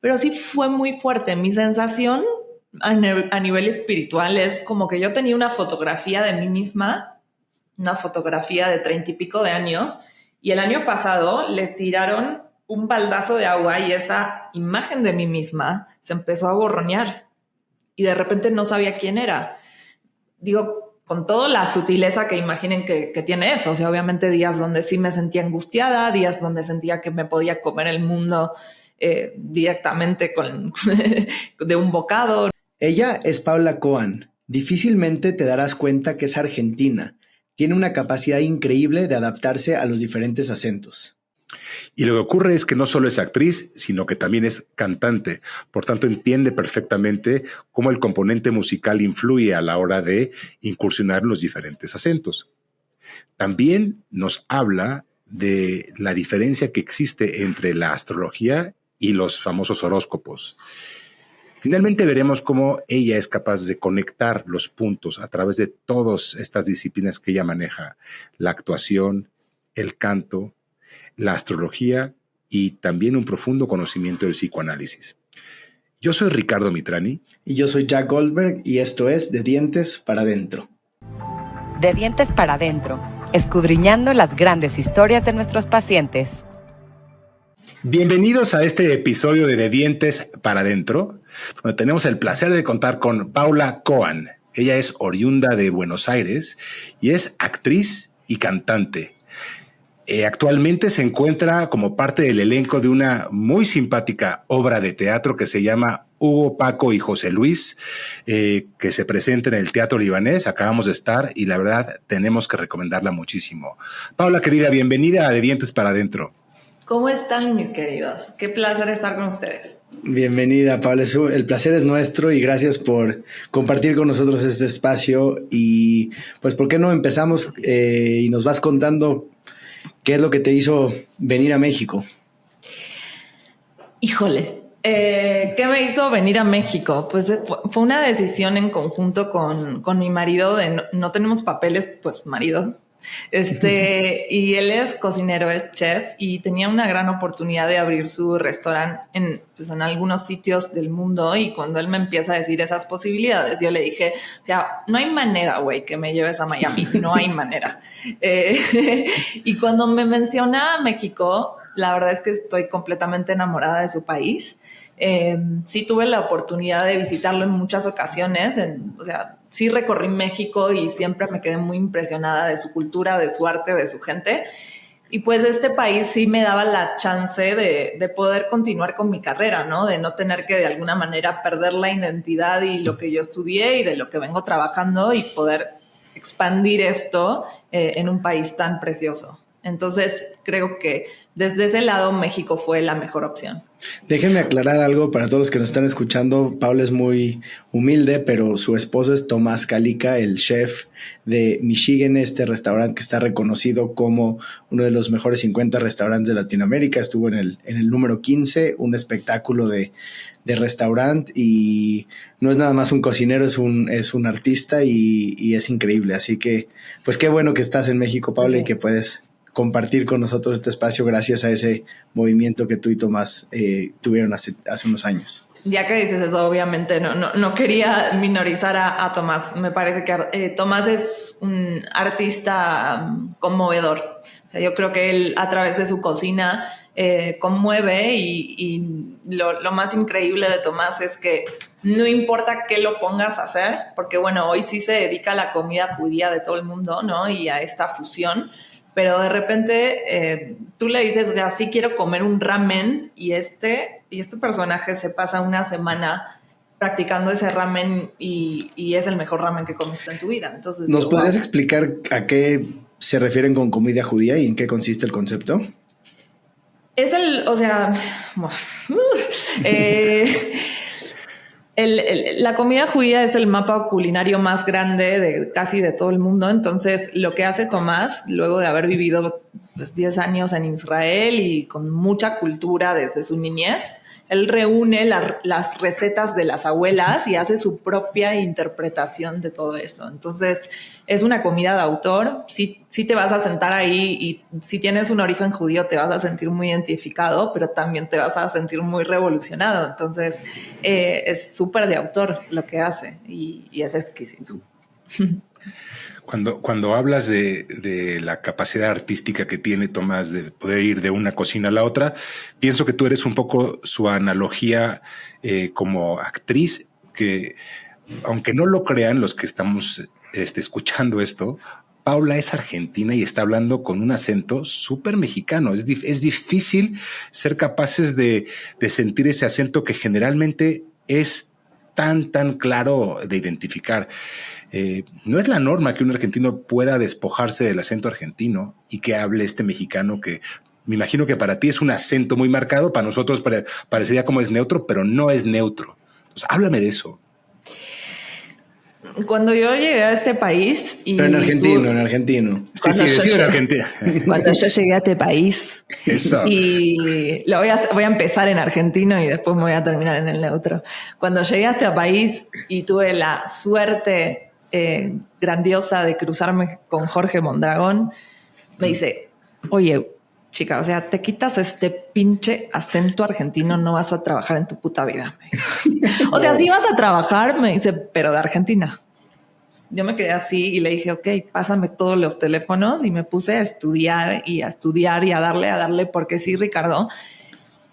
pero sí fue muy fuerte. Mi sensación a nivel espiritual es como que yo tenía una fotografía de mí misma, una fotografía de 30 y pico de años, y el año pasado le tiraron un baldazo de agua y esa imagen de mí misma se empezó a borronear y de repente no sabía quién era. Digo, con toda la sutileza que imaginen que tiene eso. O sea, obviamente días donde sí me sentía angustiada, días donde sentía que me podía comer el mundo directamente de un bocado. Ella es Paula Coan. Difícilmente te darás cuenta que es argentina. Tiene una capacidad increíble de adaptarse a los diferentes acentos. Y lo que ocurre es que no solo es actriz, sino que también es cantante. Por tanto, entiende perfectamente cómo el componente musical influye a la hora de incursionar en los diferentes acentos. También nos habla de la diferencia que existe entre la astrología y los famosos horóscopos. Finalmente veremos cómo ella es capaz de conectar los puntos a través de todas estas disciplinas que ella maneja: la actuación, el canto, la astrología y también un profundo conocimiento del psicoanálisis. Yo soy Ricardo Mitrani. Y yo soy Jack Goldberg y esto es De Dientes para Adentro. De Dientes para Adentro, escudriñando las grandes historias de nuestros pacientes. Bienvenidos a este episodio de Dientes para Adentro, donde tenemos el placer de contar con Paula Coan. Ella es oriunda de Buenos Aires y es actriz y cantante. Actualmente se encuentra como parte del elenco de una muy simpática obra de teatro que se llama Hugo, Paco y José Luis, que se presenta en el Teatro Libanés. Acabamos de estar y la verdad tenemos que recomendarla muchísimo. Paula, querida, bienvenida a De Dientes para Adentro. ¿Cómo están, mis queridos? Qué placer estar con ustedes. Bienvenida, Paula. El placer es nuestro y gracias por compartir con nosotros este espacio. Y pues, ¿por qué no empezamos y nos vas contando qué es lo que te hizo venir a México? Híjole, ¿qué me hizo venir a México? Pues fue una decisión en conjunto con mi marido de no tenemos papeles, pues marido. Y él es cocinero, es chef y tenía una gran oportunidad de abrir su restaurante en algunos sitios del mundo. Y cuando él me empieza a decir esas posibilidades, yo le dije, o sea, no hay manera, güey, que me lleves a Miami, no hay manera. Y cuando me menciona México, la verdad es que estoy completamente enamorada de su país. Sí tuve la oportunidad de visitarlo en muchas ocasiones, sí recorrí México y siempre me quedé muy impresionada de su cultura, de su arte, de su gente. Y pues este país sí me daba la chance de poder continuar con mi carrera, ¿no? De no tener que de alguna manera perder la identidad y lo que yo estudié y de lo que vengo trabajando y poder expandir esto en un país tan precioso. Entonces creo que desde ese lado México fue la mejor opción. Déjenme aclarar algo para todos los que nos están escuchando. Paula es muy humilde, pero su esposo es Tomás Calica, el chef de Michigan, este restaurante que está reconocido como uno de los mejores 50 restaurantes de Latinoamérica. Estuvo en el número 15, un espectáculo de restaurante, y no es nada más un cocinero, es un artista y es increíble. Así que, pues qué bueno que estás en México, Paula, sí, y que puedes compartir con nosotros este espacio gracias a ese movimiento que tú y Tomás tuvieron hace unos años. Ya que dices eso, obviamente no quería minorizar a Tomás. Me parece que Tomás es un artista conmovedor. O sea, yo creo que él a través de su cocina conmueve y lo más increíble de Tomás es que no importa qué lo pongas a hacer, porque bueno, hoy sí se dedica a la comida judía de todo el mundo, ¿no? Y a esta fusión. Pero de repente tú le dices, o sea, sí quiero comer un ramen y este personaje se pasa una semana practicando ese ramen y es el mejor ramen que comiste en tu vida. Entonces, ¿nos podrías explicar a qué se refieren con comida judía y en qué consiste el concepto? La comida judía es el mapa culinario más grande de casi de todo el mundo. Entonces, lo que hace Tomás, luego de haber vivido 10 años en Israel y con mucha cultura desde su niñez, él reúne las recetas de las abuelas y hace su propia interpretación de todo eso. Entonces, es una comida de autor. Sí te vas a sentar ahí y si tienes un origen judío te vas a sentir muy identificado, pero también te vas a sentir muy revolucionado. Entonces, es súper de autor lo que hace y es exquisito. Cuando hablas de la capacidad artística que tiene Tomás de poder ir de una cocina a la otra, pienso que tú eres un poco su analogía como actriz, que aunque no lo crean los que estamos escuchando esto, Paula es argentina y está hablando con un acento súper mexicano. Es difícil ser capaces de sentir ese acento que generalmente es tan claro de identificar. No es la norma que un argentino pueda despojarse del acento argentino y que hable este mexicano que me imagino que para ti es un acento muy marcado, para nosotros parecería como es neutro, pero no es neutro. Entonces, háblame de eso. Cuando yo llegué a este país... Pero en argentino. Sí, en Argentina. Cuando yo llegué a este país... Eso. Y voy a empezar en argentino y después me voy a terminar en el neutro. Cuando llegué a este país y tuve la suerte grandiosa de cruzarme con Jorge Mondragón, me dice, oye, chica, o sea, te quitas este pinche acento argentino, no vas a trabajar en tu puta vida. O sea, sí vas a trabajar, me dice, pero de Argentina. Yo me quedé así y le dije, ok, pásame todos los teléfonos y me puse a estudiar y a darle, porque sí, Ricardo,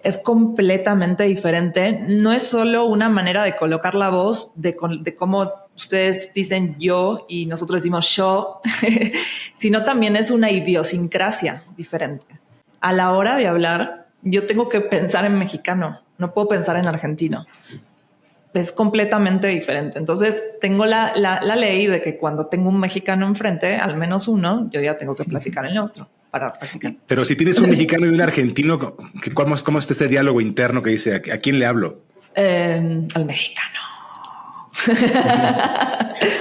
es completamente diferente. No es solo una manera de colocar la voz, de cómo ustedes dicen yo y nosotros decimos yo, sino también es una idiosincrasia diferente. A la hora de hablar, yo tengo que pensar en mexicano, no puedo pensar en argentino. Es completamente diferente. Entonces tengo la ley de que cuando tengo un mexicano enfrente, al menos uno, yo ya tengo que platicar en el otro para practicar. Pero si tienes un mexicano y un argentino, ¿cómo está este diálogo interno que dice a quién le hablo? Al mexicano.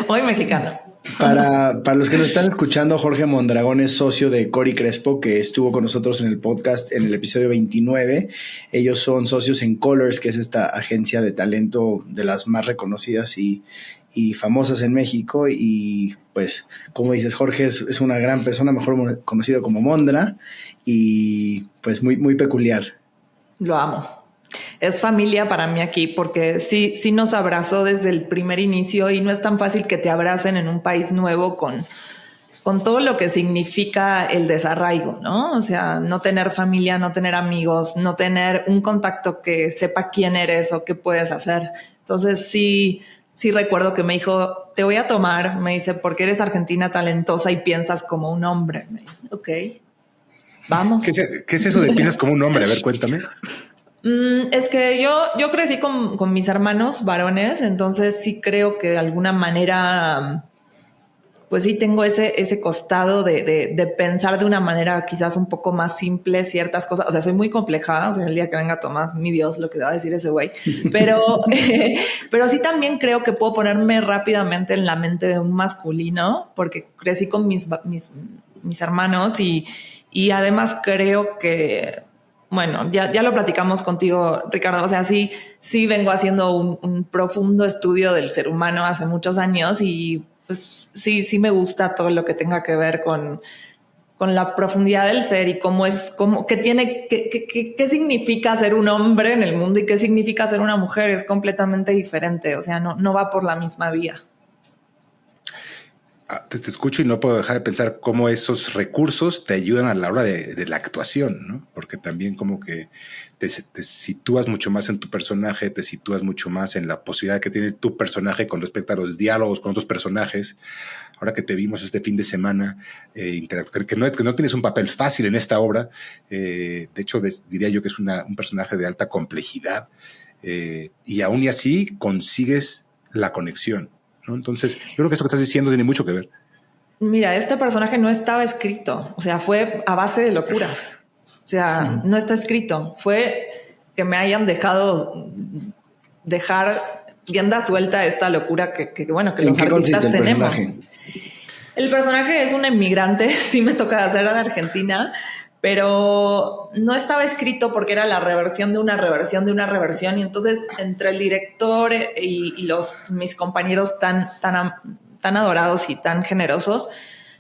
Muy mexicano. Para los que nos están escuchando, Jorge Mondragón es socio de Cori Crespo, que estuvo con nosotros en el podcast en el episodio 29. Ellos son socios en Colors, que es esta agencia de talento de las más reconocidas y famosas en México. Y pues, como dices, Jorge es una gran persona, mejor conocido como Mondra, y pues muy peculiar. Lo amo. Es familia para mí aquí porque sí nos abrazó desde el primer inicio y no es tan fácil que te abracen en un país nuevo con todo lo que significa el desarraigo, ¿no? O sea, no tener familia, no tener amigos, no tener un contacto que sepa quién eres o qué puedes hacer. Entonces sí recuerdo que me dijo, te voy a tomar, me dice, porque eres argentina talentosa y piensas como un hombre. Me dijo, ok, vamos. ¿Qué es eso de piensas como un hombre? A ver, cuéntame. Es que yo crecí con mis hermanos varones, entonces sí creo que de alguna manera, pues sí tengo ese costado de pensar de una manera quizás un poco más simple ciertas cosas. O sea, soy muy compleja. O sea, el día que venga Tomás, mi Dios, lo que va a decir ese güey. Pero sí también creo que puedo ponerme rápidamente en la mente de un masculino, porque crecí con mis hermanos y además creo que... Bueno, ya lo platicamos contigo, Ricardo. O sea, sí vengo haciendo un profundo estudio del ser humano hace muchos años y pues sí me gusta todo lo que tenga que ver con la profundidad del ser y qué significa ser un hombre en el mundo y qué significa ser una mujer. Es completamente diferente. O sea, no va por la misma vía. Te escucho y no puedo dejar de pensar cómo esos recursos te ayudan a la hora de la actuación, ¿no? Porque también como que te sitúas mucho más en tu personaje, te sitúas mucho más en la posibilidad que tiene tu personaje con respecto a los diálogos con otros personajes. Ahora que te vimos este fin de semana, que no tienes un papel fácil en esta obra, de hecho diría yo que es un personaje de alta complejidad, y aún y así consigues la conexión, ¿no? Entonces, yo creo que esto que estás diciendo tiene mucho que ver. Mira, este personaje no estaba escrito, o sea, fue a base de locuras. O sea, no está escrito. Fue que me hayan dejar rienda suelta a esta locura que los artistas tenemos. El personaje es un emigrante, sí me toca hacer en Argentina, pero no estaba escrito porque era la reversión de una reversión de una reversión. Y entonces entre el director y mis compañeros tan adorados y tan generosos,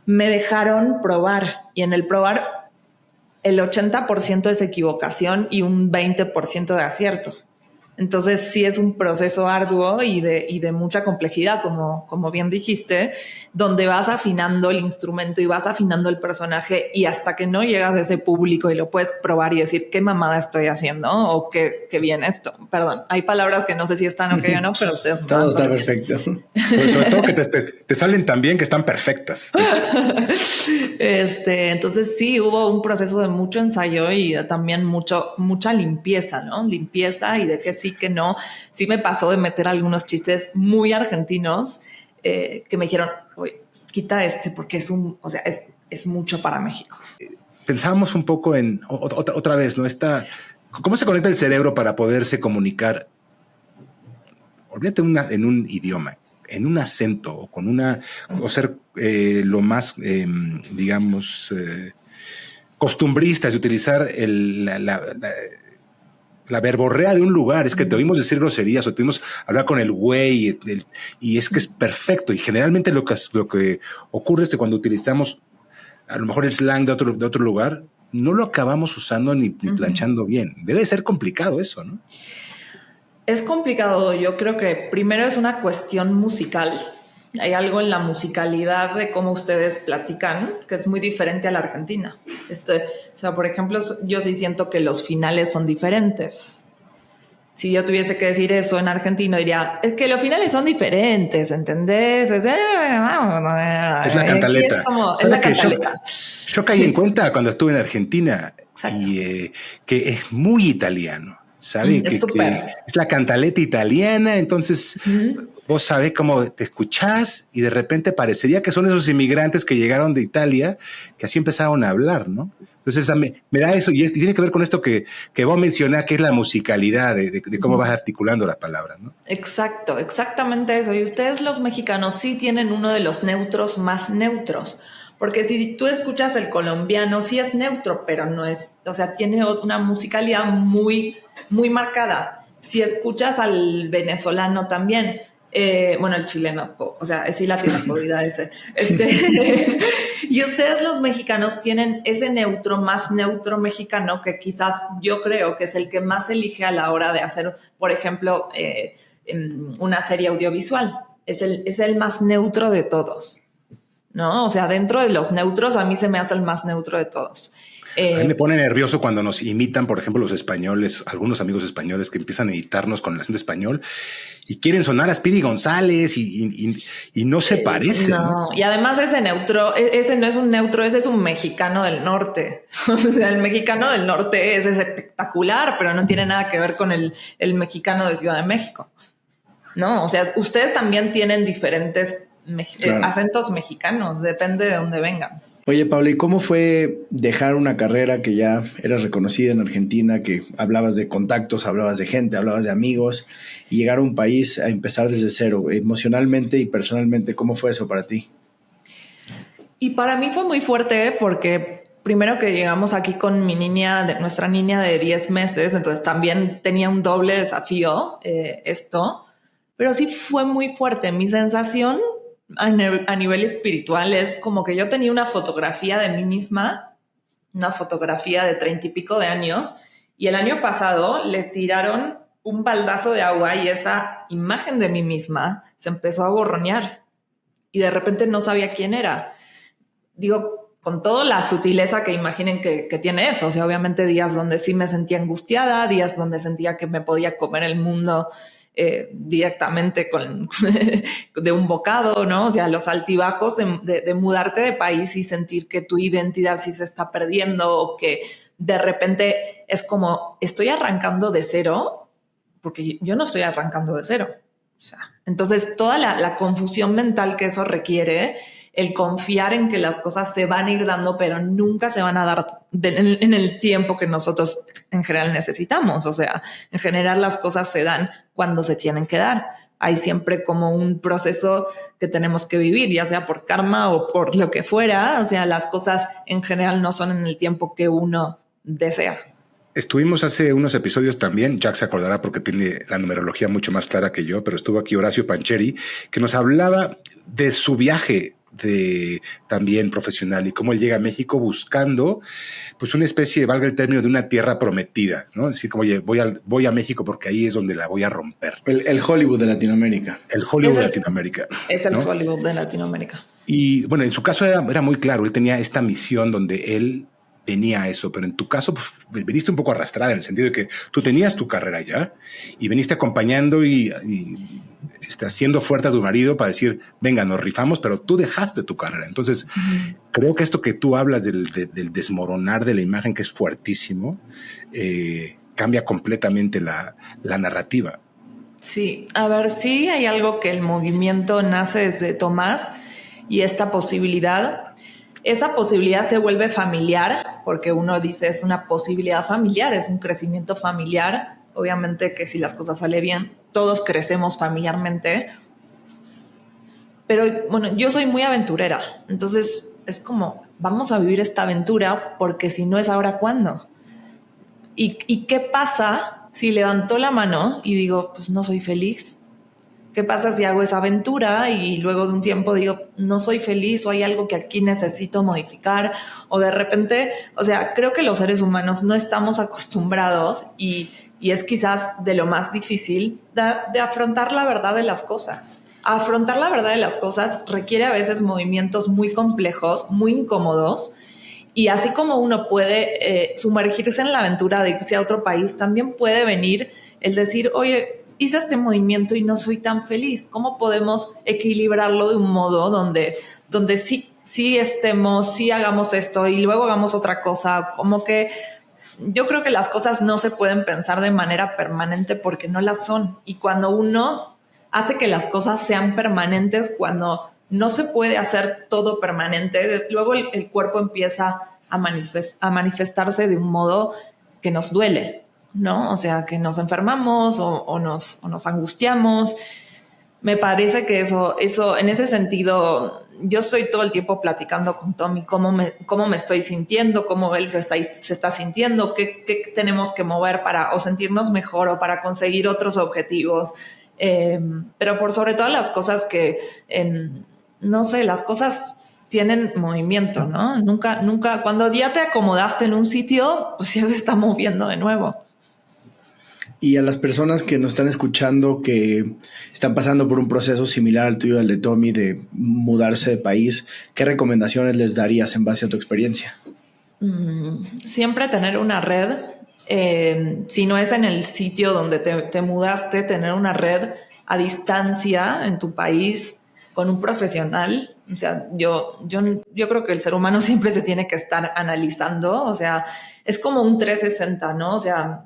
me dejaron probar. Y en el probar, el 80% es equivocación y un 20% de acierto. Entonces sí es un proceso arduo y de mucha complejidad, como bien dijiste, donde vas afinando el instrumento y vas afinando el personaje, y hasta que no llegas a ese público y lo puedes probar y decir qué mamada estoy haciendo o qué bien esto. Perdón, hay palabras que no sé si están ok o no, pero ustedes... Todo está perfecto. Sobre todo que te salen tan bien que están perfectas. Entonces sí, hubo un proceso de mucho ensayo y también mucha limpieza, ¿no? Limpieza y de que sí, que no. Sí me pasó de meter algunos chistes muy argentinos que me dijeron, oye, quita porque es mucho para México. Pensábamos un poco en otra vez, ¿no? ¿Cómo se conecta el cerebro para poderse comunicar? Olvídate en un idioma, en un acento o ser lo más, digamos, costumbristas de utilizar la verborrea de un lugar. Es que te oímos decir groserías o te oímos hablar con el güey y es que es perfecto. Y generalmente lo que ocurre es que cuando utilizamos a lo mejor el slang de otro lugar, no lo acabamos usando ni planchando bien. Debe ser complicado eso, ¿no? Es complicado. Yo creo que primero es una cuestión musical. Hay algo en la musicalidad de cómo ustedes platican que es muy diferente a la Argentina. O sea, por ejemplo, yo sí siento que los finales son diferentes. Si yo tuviese que decir eso en argentino, diría, es que los finales son diferentes, ¿entendés? Es la cantaleta. Es la cantaleta. Yo caí en cuenta cuando estuve en Argentina y que es muy italiano, ¿sabes? Es es la cantaleta italiana, entonces vos sabés cómo te escuchás y de repente parecería que son esos inmigrantes que llegaron de Italia que así empezaron a hablar, ¿no? Entonces me da eso y tiene que ver con esto que vos mencionás, que es la musicalidad de cómo vas articulando las palabras, ¿no? Exacto, exactamente eso. Y ustedes los mexicanos sí tienen uno de los neutros más neutros, porque si tú escuchas el colombiano, sí es neutro, pero no es, o sea, tiene una musicalidad muy, muy marcada. Si escuchas al venezolano también, bueno, el chileno, o sea, sí la tiene jodida ese. Y ustedes los mexicanos tienen ese neutro más neutro mexicano que quizás yo creo que es el que más elige a la hora de hacer, por ejemplo, una serie audiovisual. Es el más neutro de todos, ¿no? O sea, dentro de los neutros a mí se me hace el más neutro de todos. A mí me pone nervioso cuando nos imitan, por ejemplo, los españoles, algunos amigos españoles que empiezan a imitarnos con el acento español y quieren sonar a Speedy González y no se parecen. No, y además ese neutro, ese no es un neutro, ese es un mexicano del norte. O sea, el mexicano del norte es espectacular, pero no tiene nada que ver con el mexicano de Ciudad de México. No, o sea, ustedes también tienen diferentes acentos mexicanos, depende de dónde vengan. Oye, Paula, ¿y cómo fue dejar una carrera que ya eras reconocida en Argentina, que hablabas de contactos, hablabas de gente, hablabas de amigos, y llegar a un país a empezar desde cero, emocionalmente y personalmente? ¿Cómo fue eso para ti? Y para mí fue muy fuerte porque primero que llegamos aquí con nuestra niña de 10 meses, entonces también tenía un doble desafío esto, pero sí fue muy fuerte. Mi sensación a nivel espiritual es como que yo tenía una fotografía de mí misma, una fotografía de 30 y pico de años, y el año pasado le tiraron un baldazo de agua y esa imagen de mí misma se empezó a borronear y de repente no sabía quién era. Digo, con toda la sutileza que imaginen que tiene eso. O sea, obviamente días donde sí me sentía angustiada, días donde sentía que me podía comer el mundo directamente de un bocado, ¿no? O sea, los altibajos de mudarte de país y sentir que tu identidad sí se está perdiendo o que de repente es como, estoy arrancando de cero, porque yo no estoy arrancando de cero. O sea, entonces toda la confusión mental que eso requiere, el confiar en que las cosas se van a ir dando, pero nunca se van a dar en el tiempo que nosotros en general necesitamos. O sea, en general las cosas se dan cuando se tienen que dar. hay siempre como un proceso que tenemos que vivir, ya sea por karma o por lo que fuera. O sea, las cosas en general no son en el tiempo que uno desea. Estuvimos hace unos episodios también, Jack se acordará porque tiene la numerología mucho más clara que yo, pero estuvo aquí Horacio Pancheri, que nos hablaba de su viaje también profesional y cómo él llega a México buscando pues una especie, valga el término, de una tierra prometida, ¿no? Es decir, como, oye, voy a México porque ahí es donde la voy a romper. El Hollywood de Latinoamérica. El Hollywood de Latinoamérica. Es el ¿no? Hollywood de Latinoamérica. Y bueno, en su caso era muy claro, él tenía esta misión donde él tenía eso, pero en tu caso pues, viniste un poco arrastrada en el sentido de que tú tenías tu carrera ya y veniste acompañando y haciendo fuerte a tu marido para decir, venga, nos rifamos, pero tú dejaste tu carrera. Entonces, creo que esto que tú hablas del desmoronar de la imagen, que es fuertísimo, cambia completamente la narrativa. Sí, a ver, sí hay algo que el movimiento nace desde Tomás y esta posibilidad. Esa posibilidad se vuelve familiar, porque uno dice es una posibilidad familiar, es un crecimiento familiar. Obviamente que si las cosas salen bien, todos crecemos familiarmente. Pero bueno, yo soy muy aventurera, entonces es como, vamos a vivir esta aventura porque si no es ahora, ¿cuándo? ¿Y qué pasa si levanto la mano y digo, pues no soy feliz? ¿Qué pasa si hago esa aventura y luego de un tiempo digo, no soy feliz o hay algo que aquí necesito modificar? O de repente, o sea, creo que los seres humanos no estamos acostumbrados y es quizás de lo más difícil de afrontar la verdad de las cosas. Afrontar la verdad de las cosas requiere a veces movimientos muy complejos, muy incómodos. Y así como uno puede sumergirse en la aventura de irse a otro país, también puede venir el decir, oye, hice este movimiento y no soy tan feliz. ¿Cómo podemos equilibrarlo de un modo donde sí estemos, sí hagamos esto y luego hagamos otra cosa? Como que yo creo que las cosas no se pueden pensar de manera permanente porque no las son. Y cuando uno hace que las cosas sean permanentes, cuando no se puede hacer todo permanente, luego el cuerpo empieza a manifestarse de un modo que nos duele, ¿no? O sea, que nos enfermamos o nos angustiamos. Me parece que eso, en ese sentido, yo estoy todo el tiempo platicando con Tommy cómo me estoy sintiendo, cómo él se está sintiendo, qué tenemos que mover para o sentirnos mejor o para conseguir otros objetivos. Pero por sobre todas las cosas que, no sé, las cosas tienen movimiento, ¿no? Nunca, cuando ya te acomodaste en un sitio, pues ya se está moviendo de nuevo. Y a las personas que nos están escuchando, que están pasando por un proceso similar al tuyo, al de Tommy, de mudarse de país, ¿qué recomendaciones les darías en base a tu experiencia? Siempre tener una red. Si no es en el sitio donde te mudaste, tener una red a distancia en tu país con un profesional. O sea, yo creo que el ser humano siempre se tiene que estar analizando. O sea, es como un 360, ¿no? O sea,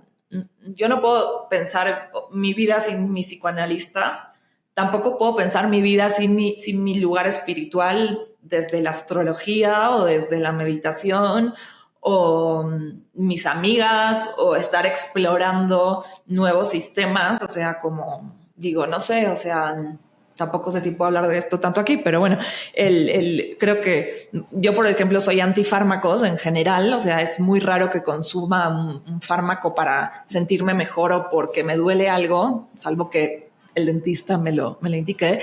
yo no puedo pensar mi vida sin mi psicoanalista. Tampoco puedo pensar mi vida sin mi lugar espiritual desde la astrología o desde la meditación o mis amigas o estar explorando nuevos sistemas. O sea, como digo, no sé, o sea, tampoco sé si puedo hablar de esto tanto aquí, pero bueno, creo que yo, por ejemplo, soy antifármacos en general. O sea, es muy raro que consuma un fármaco para sentirme mejor o porque me duele algo, salvo que el dentista me lo indique.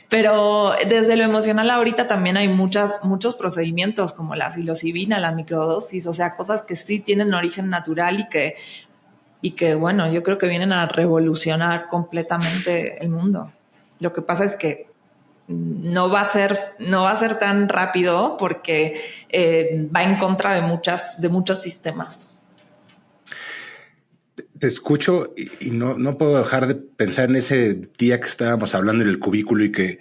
Pero desde lo emocional ahorita también hay muchos procedimientos como la psilocibina, la microdosis, o sea, cosas que sí tienen origen natural y que bueno, yo creo que vienen a revolucionar completamente el mundo. Lo que pasa es que no va a ser tan rápido porque va en contra de muchos sistemas. Te escucho y no puedo dejar de pensar en ese día que estábamos hablando en el cubículo y que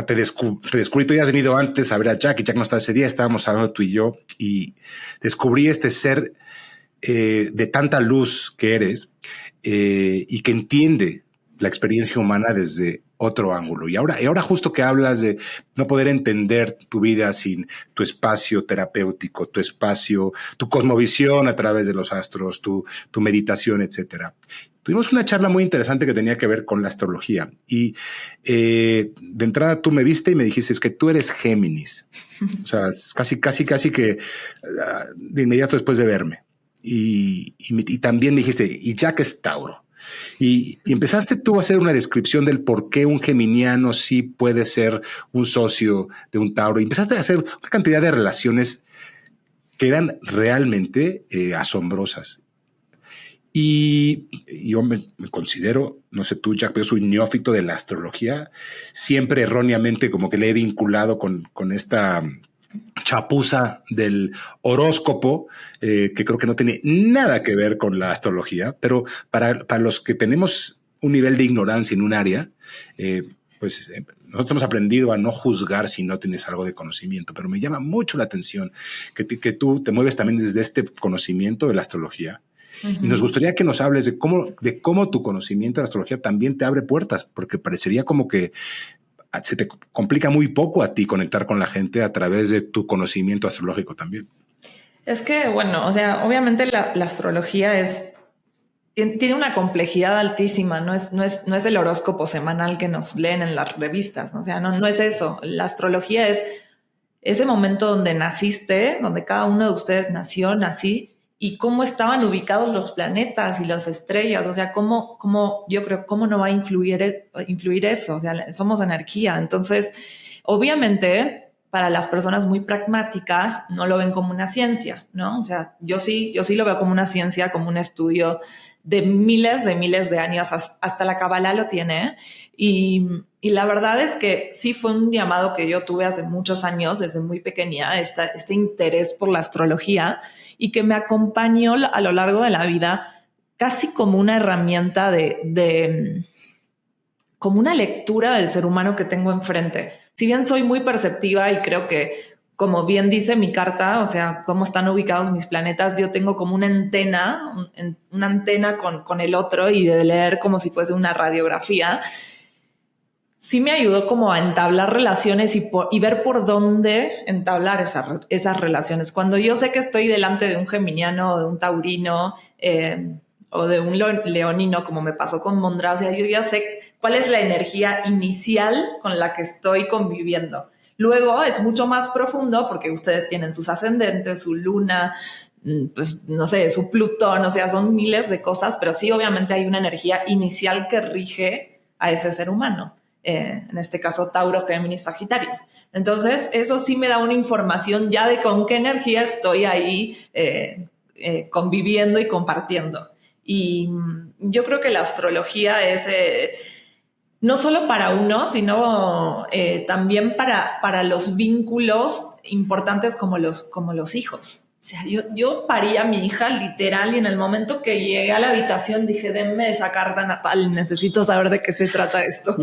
te descubrí, tú ya has venido antes a ver a Jack y Jack no estaba ese día, estábamos hablando tú y yo y descubrí este ser de tanta luz que eres y que entiende la experiencia humana desde otro ángulo. Y ahora justo que hablas de no poder entender tu vida sin tu espacio terapéutico, tu espacio, tu cosmovisión a través de los astros, tu meditación, etcétera. Tuvimos una charla muy interesante que tenía que ver con la astrología y de entrada tú me viste y me dijiste es que tú eres Géminis. O sea, es casi que de inmediato después de verme. Y también me dijiste, y Jack es Tauro. Y empezaste tú a hacer una descripción del por qué un geminiano sí puede ser un socio de un Tauro. Y empezaste a hacer una cantidad de relaciones que eran realmente asombrosas. Y yo me considero, no sé tú, Jack, pero soy neófito de la astrología. Siempre erróneamente como que le he vinculado con esta chapuza del horóscopo, que creo que no tiene nada que ver con la astrología, pero para los que tenemos un nivel de ignorancia en un área, nosotros hemos aprendido a no juzgar si no tienes algo de conocimiento, pero me llama mucho la atención que tú te mueves también desde este conocimiento de la astrología. Uh-huh. Y nos gustaría que nos hables de cómo tu conocimiento de la astrología también te abre puertas, porque parecería como que se te complica muy poco a ti conectar con la gente a través de tu conocimiento astrológico también. Es que, bueno, o sea, obviamente la astrología tiene una complejidad altísima, no es el horóscopo semanal que nos leen en las revistas, ¿no? O sea, no es eso. La astrología es ese momento donde naciste, donde cada uno de ustedes nací, y cómo estaban ubicados los planetas y las estrellas, o sea, cómo no va a influir eso, o sea, somos energía. Entonces, obviamente, para las personas muy pragmáticas no lo ven como una ciencia, ¿no? O sea, yo sí lo veo como una ciencia, como un estudio de miles de años, hasta la Kabbalah lo tiene, y la verdad es que sí fue un llamado que yo tuve hace muchos años, desde muy pequeña, este interés por la astrología, y que me acompañó a lo largo de la vida casi como una herramienta como una lectura del ser humano que tengo enfrente. Si bien soy muy perceptiva y creo que, como bien dice mi carta, o sea, cómo están ubicados mis planetas, yo tengo como una antena con el otro y de leer como si fuese una radiografía. Sí me ayudó como a entablar relaciones y ver por dónde entablar esas relaciones. Cuando yo sé que estoy delante de un geminiano o de un taurino o de un leonino, como me pasó con Mondra, o sea, yo ya sé cuál es la energía inicial con la que estoy conviviendo. Luego es mucho más profundo porque ustedes tienen sus ascendentes, su luna, pues no sé, su Plutón, o sea, son miles de cosas, pero sí obviamente hay una energía inicial que rige a ese ser humano. En este caso Tauro, Géminis, Sagitario. Entonces eso sí me da una información ya de con qué energía estoy ahí conviviendo y compartiendo. Y yo creo que la astrología es no solo para uno, sino también para los vínculos importantes como los hijos. O sea, yo parí a mi hija literal y en el momento que llegué a la habitación dije, denme esa carta natal, necesito saber de qué se trata esto.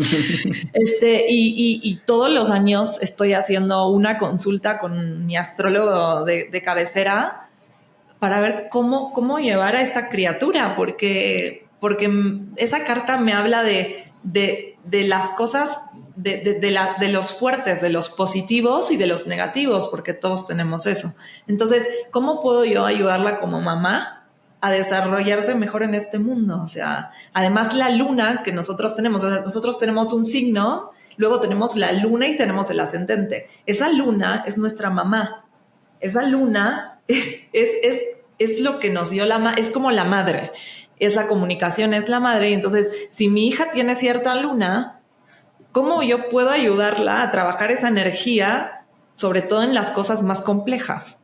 Y todos los años estoy haciendo una consulta con mi astrólogo de cabecera para ver cómo llevar a esta criatura, porque esa carta me habla de las cosas, de los fuertes, de los positivos y de los negativos, porque todos tenemos eso. Entonces, ¿cómo puedo yo ayudarla como mamá a desarrollarse mejor en este mundo? O sea, además la luna que nosotros tenemos, o sea, nosotros tenemos un signo, luego tenemos la luna y tenemos el ascendente. Esa luna es nuestra mamá. Esa luna es lo que nos dio es como la madre. Es la comunicación, es la madre. Y entonces, si mi hija tiene cierta luna, ¿cómo yo puedo ayudarla a trabajar esa energía, sobre todo en las cosas más complejas?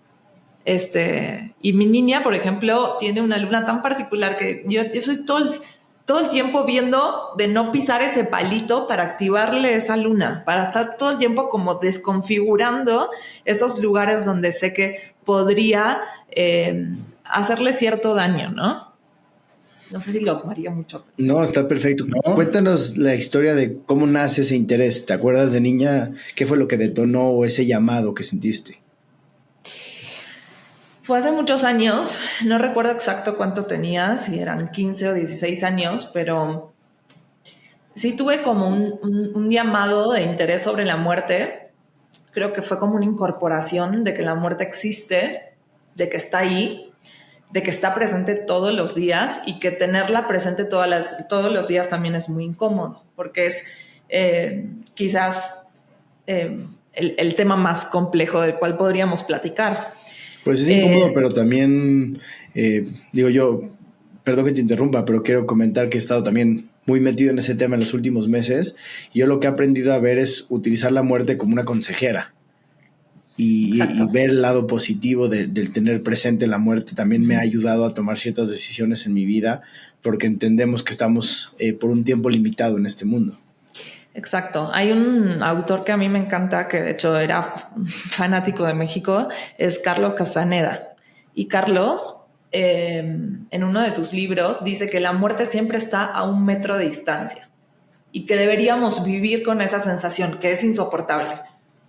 Y mi niña, por ejemplo, tiene una luna tan particular que yo soy todo el tiempo viendo de no pisar ese palito para activarle esa luna, para estar todo el tiempo como desconfigurando esos lugares donde sé que podría hacerle cierto daño, ¿no? No sé si los maría mucho. No, está perfecto. ¿No? Cuéntanos la historia de cómo nace ese interés. ¿Te acuerdas de niña? ¿Qué fue lo que detonó ese llamado que sentiste? Fue hace muchos años. No recuerdo exacto cuánto tenía, si eran 15 o 16 años, pero sí tuve como un llamado de interés sobre la muerte. Creo que fue como una incorporación de que la muerte existe, de que está ahí, de que está presente todos los días y que tenerla presente todos los días también es muy incómodo, porque es quizás el tema más complejo del cual podríamos platicar. Pues es incómodo, pero también, digo yo, perdón que te interrumpa, pero quiero comentar que he estado también muy metido en ese tema en los últimos meses, y yo lo que he aprendido a ver es utilizar la muerte como una consejera. Y ver el lado positivo del tener presente la muerte también me ha ayudado a tomar ciertas decisiones en mi vida, porque entendemos que estamos por un tiempo limitado en este mundo. Exacto. Hay un autor que a mí me encanta, que de hecho era fanático de México, es Carlos Castaneda. Y Carlos, en uno de sus libros, dice que la muerte siempre está a 1 metro de distancia y que deberíamos vivir con esa sensación, que es insoportable.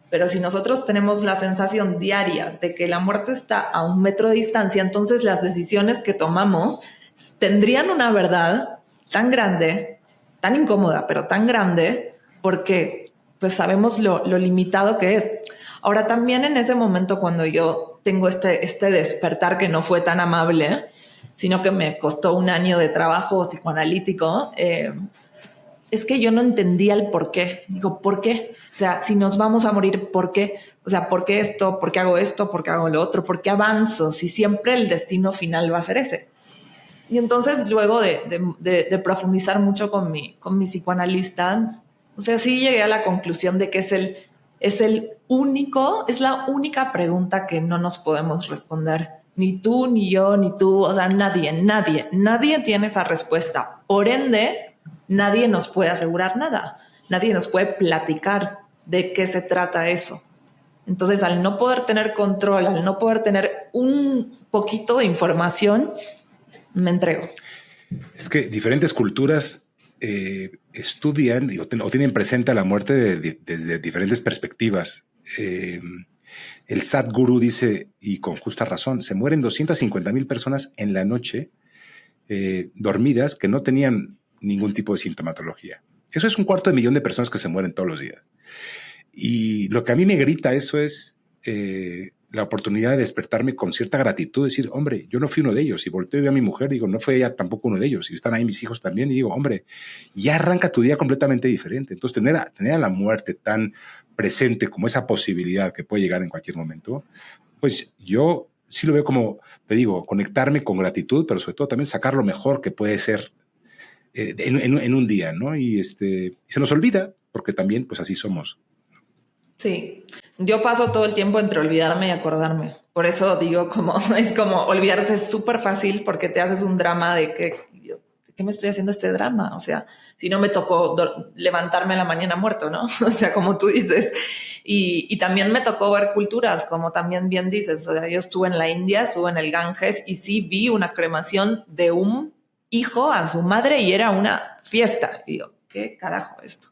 Pero si nosotros tenemos la sensación diaria de que la muerte está a 1 metro de distancia, entonces las decisiones que tomamos tendrían una verdad tan grande, tan incómoda, pero tan grande, porque pues sabemos lo limitado que es. Ahora, también en ese momento, cuando yo tengo este despertar que no fue tan amable, sino que me costó 1 año de trabajo psicoanalítico, es que yo no entendía el por qué. Digo, ¿por qué? O sea, si nos vamos a morir, ¿por qué? O sea, ¿por qué esto? ¿Por qué hago esto? ¿Por qué hago lo otro? ¿Por qué avanzo? Si siempre el destino final va a ser ese. Y entonces, luego de profundizar mucho con mi psicoanalista, o sea, sí llegué a la conclusión de que es la única pregunta que no nos podemos responder. Ni tú, ni yo, ni tú, o sea, nadie tiene esa respuesta. Por ende, nadie nos puede asegurar nada. Nadie nos puede platicar de qué se trata eso. Entonces, al no poder tener control, al no poder tener un poquito de información, me entrego. Es que diferentes culturas estudian o tienen presente a la muerte desde diferentes perspectivas. El Sadhguru dice, y con justa razón, se mueren 250,000 personas en la noche dormidas que no tenían ningún tipo de sintomatología. Eso es 250,000 de personas que se mueren todos los días. Y lo que a mí me grita eso es la oportunidad de despertarme con cierta gratitud, decir, hombre, yo no fui uno de ellos. Y volteo y veo a mi mujer y digo, no fue ella tampoco uno de ellos. Y están ahí mis hijos también. Y digo, hombre, ya arranca tu día completamente diferente. Entonces, tener a la muerte tan presente como esa posibilidad que puede llegar en cualquier momento, pues yo sí lo veo como, te digo, conectarme con gratitud, pero sobre todo también sacar lo mejor que puede ser en un día, ¿no? Y se nos olvida, porque también, pues así somos. Sí, yo paso todo el tiempo entre olvidarme y acordarme. Por eso digo, es como olvidarse es súper fácil, porque te haces un drama de qué me estoy haciendo este drama. O sea, si no me tocó levantarme a la mañana muerto, ¿no? O sea, como tú dices. Y también me tocó ver culturas, como también bien dices. O sea, yo estuve en la India, estuve en el Ganges y sí vi una cremación de un hijo a su madre y era una fiesta. Y digo, ¿qué carajo esto?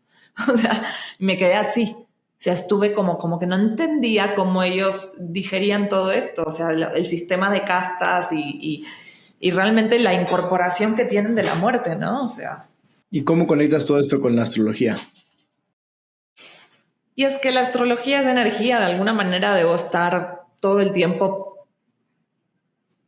O sea, me quedé así. O sea, estuve como que no entendía cómo ellos digerían todo esto. O sea, el sistema de castas y realmente la incorporación que tienen de la muerte, ¿no? O sea. ¿Y cómo conectas todo esto con la astrología? Y es que la astrología es energía. De alguna manera debo estar todo el tiempo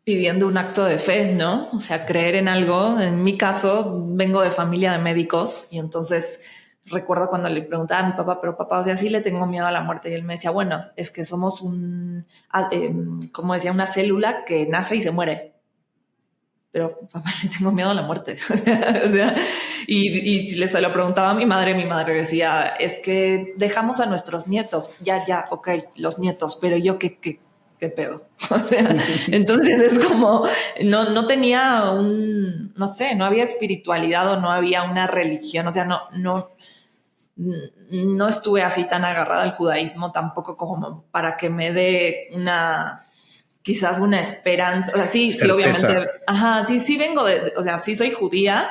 pidiendo un acto de fe, ¿no? O sea, creer en algo. En mi caso, vengo de familia de médicos y entonces recuerdo cuando le preguntaba a mi papá, pero papá, o sea, sí le tengo miedo a la muerte. Y él me decía, bueno, es que somos como decía, una célula que nace y se muere. Pero papá, le tengo miedo a la muerte. O sea, y si les lo preguntaba a mi madre decía, es que dejamos a nuestros nietos. Ya, ok, los nietos, pero yo qué pedo. O sea, entonces es como, no tenía no sé, no había espiritualidad o no había una religión. O sea, no estuve así tan agarrada al judaísmo tampoco como para que me dé quizás una esperanza. O sea, sí, obviamente. Ajá, sí vengo o sea, sí soy judía,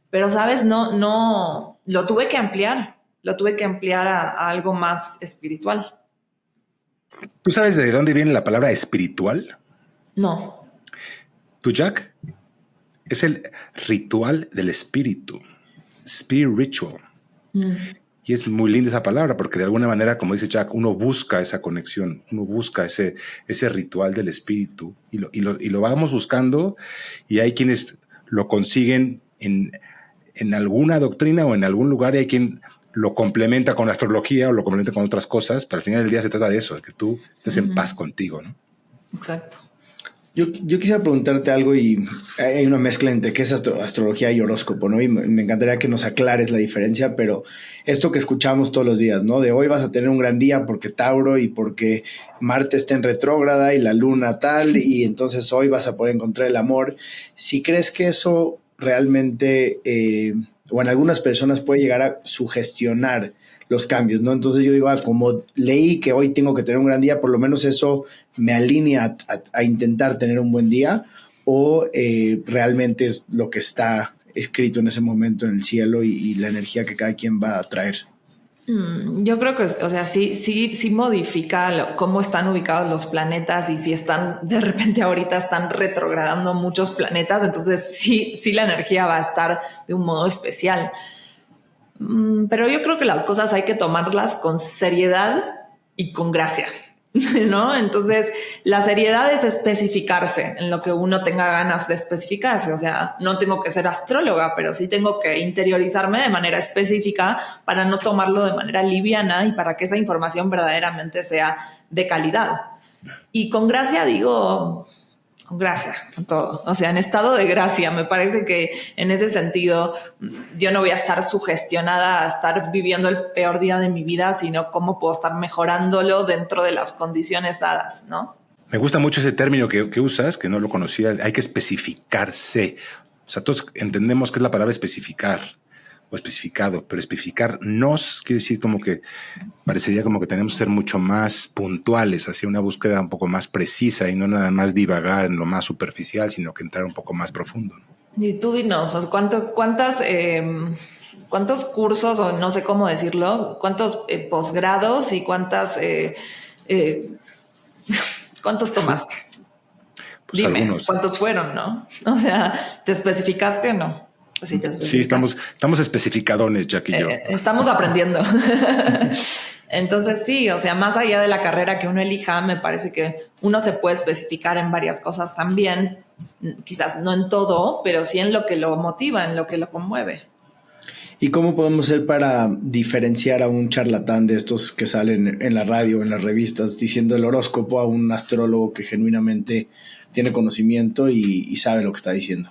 pero sabes, no, lo tuve que ampliar a algo más espiritual. ¿Tú sabes de dónde viene la palabra espiritual? No. Tujak es el ritual del espíritu. spiritual. Y es muy linda esa palabra porque de alguna manera, como dice Jack, uno busca esa conexión, uno busca ese ritual del espíritu y lo vamos buscando, y hay quienes lo consiguen en alguna doctrina o en algún lugar, y hay quien lo complementa con astrología o lo complementa con otras cosas, pero al final del día se trata de eso, de que tú estés en paz contigo, ¿no? Exacto. Yo quisiera preguntarte algo, y hay una mezcla entre qué es astrología y horóscopo, ¿no? Y me encantaría que nos aclares la diferencia, pero esto que escuchamos todos los días, ¿no? De hoy vas a tener un gran día porque Tauro y porque Marte está en retrógrada y la luna tal, y entonces hoy vas a poder encontrar el amor. Si crees que eso realmente, o en algunas personas puede llegar a sugestionar los cambios, ¿no? Entonces yo digo, como leí que hoy tengo que tener un gran día, por lo menos eso me alinea a intentar tener un buen día, o realmente es lo que está escrito en ese momento en el cielo y la energía que cada quien va a traer. Yo creo que, o sea, sí modifica cómo están ubicados los planetas, y si están, de repente ahorita están retrogradando muchos planetas, entonces sí la energía va a estar de un modo especial. Pero yo creo que las cosas hay que tomarlas con seriedad y con gracia, ¿no? Entonces, la seriedad es especificarse en lo que uno tenga ganas de especificarse. O sea, no tengo que ser astróloga, pero sí tengo que interiorizarme de manera específica para no tomarlo de manera liviana y para que esa información verdaderamente sea de calidad. Y con gracia digo, con gracia, con todo. O sea, en estado de gracia. Me parece que en ese sentido yo no voy a estar sugestionada a estar viviendo el peor día de mi vida, sino cómo puedo estar mejorándolo dentro de las condiciones dadas, ¿no? Me gusta mucho ese término que usas, que no lo conocía. Hay que especificarse. O sea, todos entendemos que es la palabra especificar o especificado, pero especificarnos quiere decir como que parecería como que tenemos que ser mucho más puntuales hacia una búsqueda un poco más precisa y no nada más divagar en lo más superficial, sino que entrar un poco más profundo, ¿no? Y tú dinos, ¿cuántos cursos, o no sé cómo decirlo, cuántos posgrados y cuántos tomaste? Pues dime, algunos. ¿cuántos fueron, no? O sea, ¿te especificaste o no? Sí, estamos especificadones, Jack y yo. Estamos aprendiendo. Entonces sí, o sea, más allá de la carrera que uno elija, me parece que uno se puede especificar en varias cosas también, quizás no en todo, pero sí en lo que lo motiva, en lo que lo conmueve. ¿Y cómo podemos hacer para diferenciar a un charlatán de estos que salen en la radio, en las revistas, diciendo el horóscopo, a un astrólogo que genuinamente tiene conocimiento y sabe lo que está diciendo?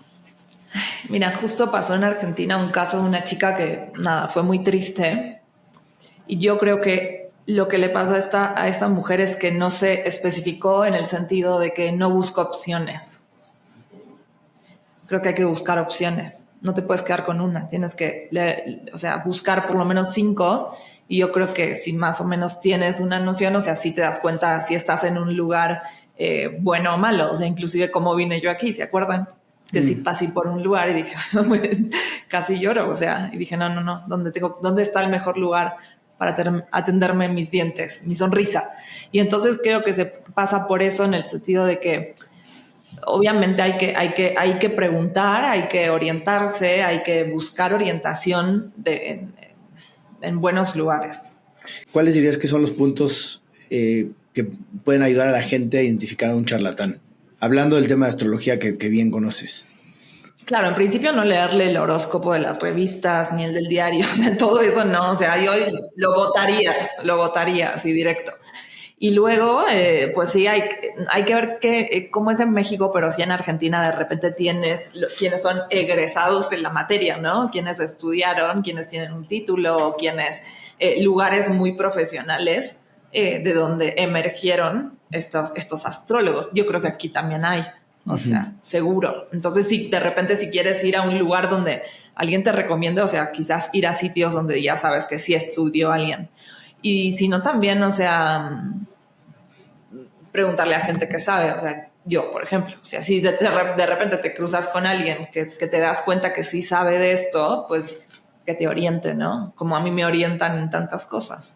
Mira, justo pasó en Argentina un caso de una chica que, fue muy triste. Y yo creo que lo que le pasó a esta mujer es que no se especificó en el sentido de que no buscó opciones. Creo que hay que buscar opciones. No te puedes quedar con una. Tienes que, buscar por lo menos 5. Y yo creo que si más o menos tienes una noción, o sea, si te das cuenta si estás en un lugar bueno o malo. O sea, inclusive como vine yo aquí, ¿se acuerdan? Que sí pasé por un lugar y dije, casi lloro. O sea, y dije, no, ¿dónde está el mejor lugar para atenderme mis dientes, mi sonrisa? Y entonces creo que se pasa por eso, en el sentido de que obviamente hay que preguntar, hay que orientarse, hay que buscar orientación en buenos lugares. ¿Cuáles dirías que son los puntos que pueden ayudar a la gente a identificar a un charlatán? Hablando del tema de astrología que bien conoces. Claro, en principio no leerle el horóscopo de las revistas ni el del diario, todo eso no, o sea, yo lo votaría así directo. Y luego, pues sí, hay que ver cómo es en México, pero sí en Argentina de repente tienes quienes son egresados de la materia, ¿no? Quienes estudiaron, quienes tienen un título, quienes lugares muy profesionales de donde emergieron estos astrólogos. Yo creo que aquí también hay. O sea, seguro. Entonces, si de repente si quieres ir a un lugar donde alguien te recomiende, o sea, quizás ir a sitios donde ya sabes que sí estudió alguien. Y si no, también, o sea, preguntarle a gente que sabe. O sea, yo, por ejemplo, o sea, si de repente te cruzas con alguien que te das cuenta que sí sabe de esto, pues que te oriente, ¿no? Como a mí me orientan en tantas cosas.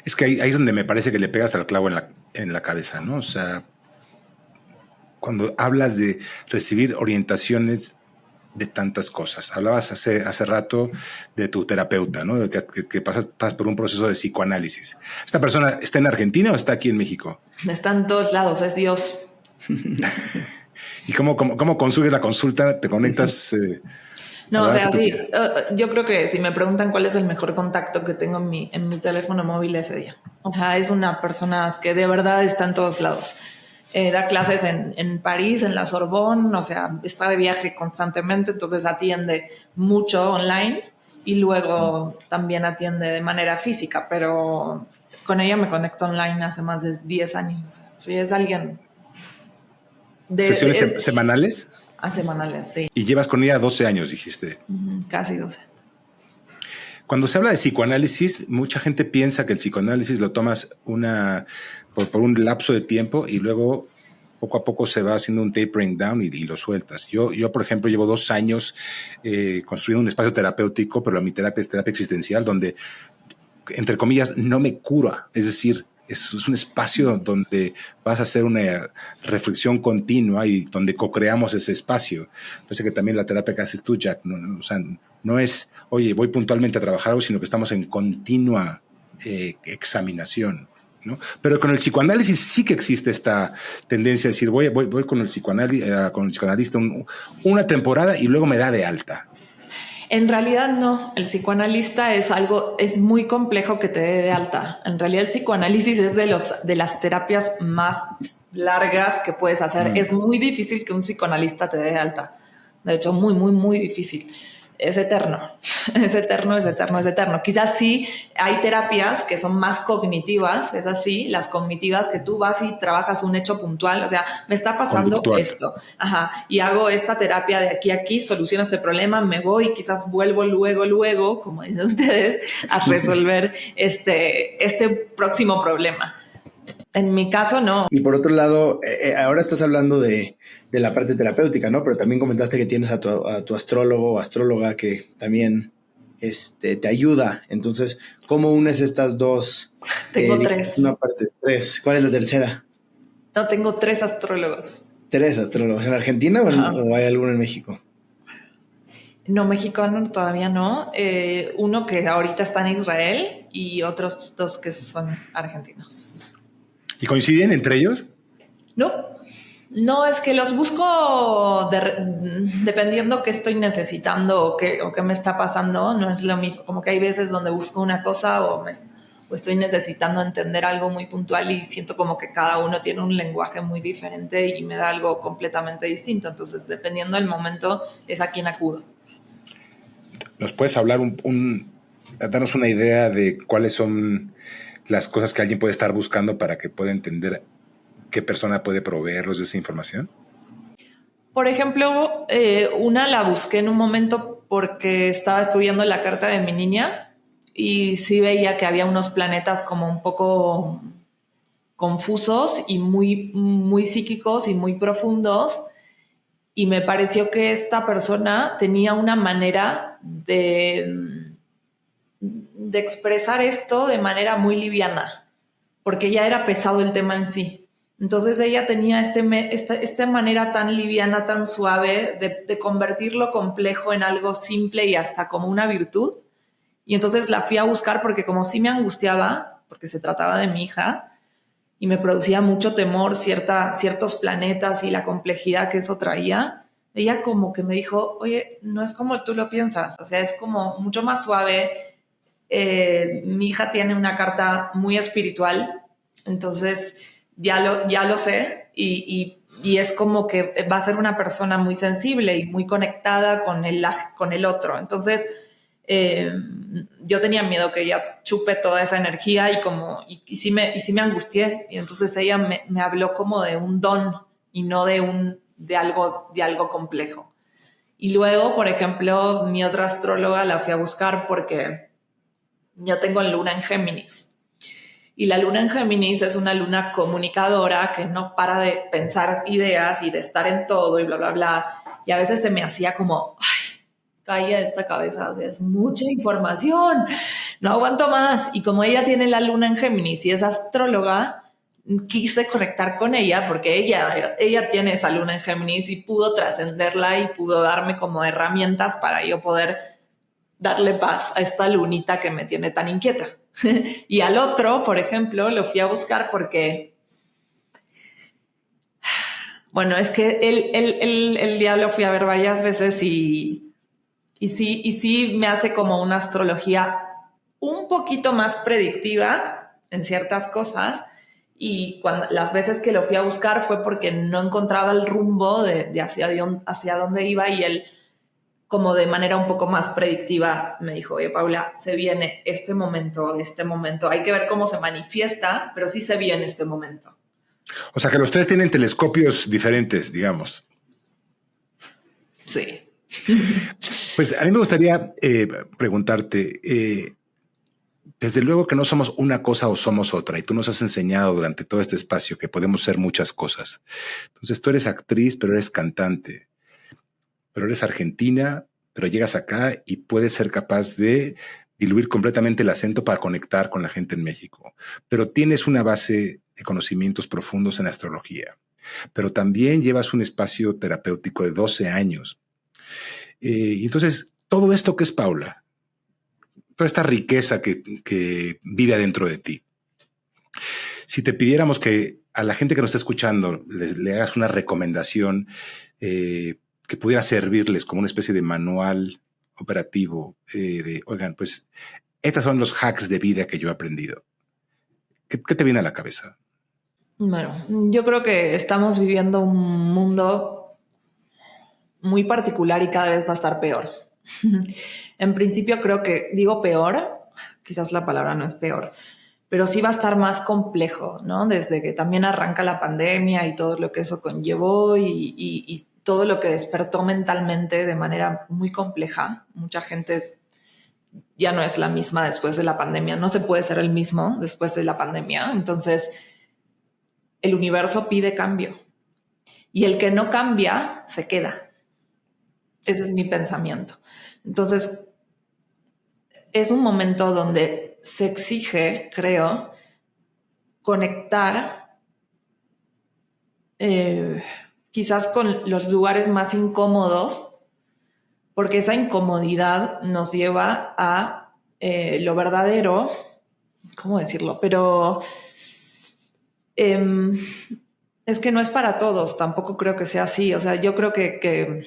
Es que ahí es donde me parece que le pegas al clavo en la cabeza, ¿no? O sea, cuando hablas de recibir orientaciones de tantas cosas. Hablabas hace rato de tu terapeuta, ¿no? De que pasas por un proceso de psicoanálisis. ¿Esta persona está en Argentina o está aquí en México? Está en todos lados, es Dios. ¿Y cómo consigues la consulta? ¿Te conectas? No, o sea, sí, yo creo que si me preguntan cuál es el mejor contacto que tengo en mi teléfono móvil ese día. O sea, es una persona que de verdad está en todos lados. Da clases en París, en la Sorbonne, o sea, está de viaje constantemente, entonces atiende mucho online y luego también atiende de manera física, pero con ella me conecto online hace más de 10 años. Sí, es alguien... ¿Sesiones semanales? A semanales, sí. Y llevas con ella 12 años, dijiste. Casi 12. Cuando se habla de psicoanálisis, mucha gente piensa que el psicoanálisis lo tomas por un lapso de tiempo y luego poco a poco se va haciendo un tapering down y lo sueltas. Yo, por ejemplo, llevo 2 años construyendo un espacio terapéutico, pero mi terapia es terapia existencial, donde, entre comillas, no me cura. Es decir, es un espacio donde vas a hacer una reflexión continua y donde co-creamos ese espacio. Parece que también la terapia que haces tú, Jack, o sea, no es, oye, voy puntualmente a trabajar algo, sino que estamos en continua examinación, ¿no? Pero con el psicoanálisis sí que existe esta tendencia a decir, voy con el psicoanalista una temporada y luego me da de alta. En realidad no, el psicoanalista es muy complejo que te dé de alta. En realidad el psicoanálisis es de las terapias más largas que puedes hacer. Es muy difícil que un psicoanalista te dé de alta. De hecho, muy, muy, muy difícil. Es eterno, es eterno, es eterno, es eterno. Quizás sí hay terapias que son más cognitivas, es así, las cognitivas que tú vas y trabajas un hecho puntual, o sea, me está pasando conductual. Esto, y hago esta terapia de aquí a aquí, soluciono este problema, me voy y quizás vuelvo luego, como dicen ustedes, a resolver este próximo problema. En mi caso, no. Y por otro lado, ahora estás hablando de la parte terapéutica, ¿no? Pero también comentaste que tienes a tu astrólogo o astróloga que también te ayuda. Entonces, ¿cómo unes estas dos? Tengo 3. Una parte, 3. ¿Cuál es la tercera? No, tengo 3 astrólogos. 3 astrólogos. ¿En Argentina o hay alguno en México? No, mexicano todavía no. Uno que ahorita está en Israel y otros 2 que son argentinos. ¿Y coinciden entre ellos? No, es que los busco dependiendo qué estoy necesitando o qué me está pasando. No es lo mismo, como que hay veces donde busco una cosa o estoy necesitando entender algo muy puntual y siento como que cada uno tiene un lenguaje muy diferente y me da algo completamente distinto. Entonces, dependiendo del momento, es a quien acudo. ¿Nos puedes hablar darnos una idea de cuáles son las cosas que alguien puede estar buscando para que pueda entender qué persona puede proveerlos de esa información? Por ejemplo, una la busqué en un momento porque estaba estudiando la carta de mi niña y sí veía que había unos planetas como un poco confusos y muy, muy psíquicos y muy profundos. Y me pareció que esta persona tenía una manera de expresar esto de manera muy liviana, porque ya era pesado el tema en sí. Entonces ella tenía esta manera tan liviana, tan suave de convertir lo complejo en algo simple y hasta como una virtud. Y entonces la fui a buscar porque como sí me angustiaba, porque se trataba de mi hija, y me producía mucho temor ciertos planetas y la complejidad que eso traía, ella como que me dijo, oye, no es como tú lo piensas, o sea, es como mucho más suave. Mi hija tiene una carta muy espiritual, entonces ya lo sé y es como que va a ser una persona muy sensible y muy conectada con el otro. Entonces yo tenía miedo que ella chupe toda esa energía y sí me angustié. Y entonces ella me habló como de un don y no de algo complejo. Y luego, por ejemplo, mi otra astróloga la fui a buscar porque yo tengo luna en Géminis. Y la luna en Géminis es una luna comunicadora que no para de pensar ideas y de estar en todo y bla, bla, bla. Y a veces se me hacía como, ay, calla esta cabeza, o sea, es mucha información, no aguanto más. Y como ella tiene la luna en Géminis y es astróloga, quise conectar con ella porque ella tiene esa luna en Géminis y pudo trascenderla y pudo darme como herramientas para yo poder darle paz a esta lunita que me tiene tan inquieta. Y al otro, por ejemplo, lo fui a buscar porque, bueno, es que el día lo fui a ver varias veces y sí me hace como una astrología un poquito más predictiva en ciertas cosas. Y las veces que lo fui a buscar fue porque no encontraba el rumbo de hacia dónde iba, y él, como de manera un poco más predictiva, me dijo: oye, Paula, se viene este momento, hay que ver cómo se manifiesta, pero sí se viene este momento. O sea que los tres tienen telescopios diferentes, digamos. Sí. Pues a mí me gustaría preguntarte, desde luego que no somos una cosa o somos otra, y tú nos has enseñado durante todo este espacio que podemos ser muchas cosas. Entonces tú eres actriz, pero eres cantante, pero eres argentina, pero llegas acá y puedes ser capaz de diluir completamente el acento para conectar con la gente en México. Pero tienes una base de conocimientos profundos en astrología, pero también llevas un espacio terapéutico de 12 años. Y entonces, todo esto que es Paula, toda esta riqueza que vive adentro de ti, si te pidiéramos que a la gente que nos está escuchando le hagas una recomendación que pudiera servirles como una especie de manual operativo de, oigan, pues estos son los hacks de vida que yo he aprendido, ¿qué te viene a la cabeza? Bueno, yo creo que estamos viviendo un mundo muy particular y cada vez va a estar peor. En principio creo que, digo peor, quizás la palabra no es peor, pero sí va a estar más complejo, ¿no? Desde que también arranca la pandemia y todo lo que eso conllevó y todo lo que despertó mentalmente de manera muy compleja. Mucha gente ya no es la misma después de la pandemia, no se puede ser el mismo después de la pandemia. Entonces, el universo pide cambio y el que no cambia se queda. Ese es mi pensamiento. Entonces, es un momento donde se exige, creo, conectar quizás con los lugares más incómodos, porque esa incomodidad nos lleva a lo verdadero, ¿cómo decirlo? Pero es que no es para todos, tampoco creo que sea así. O sea, yo creo que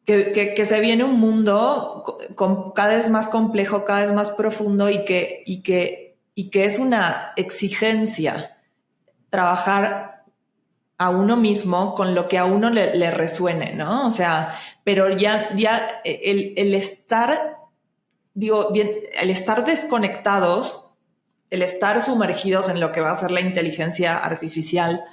se viene un mundo cada vez más complejo, cada vez más profundo y que es una exigencia trabajar a uno mismo con lo que a uno le resuene, ¿no? O sea, pero ya el estar, digo, bien, el estar desconectados, el estar sumergidos en lo que va a ser la inteligencia artificial,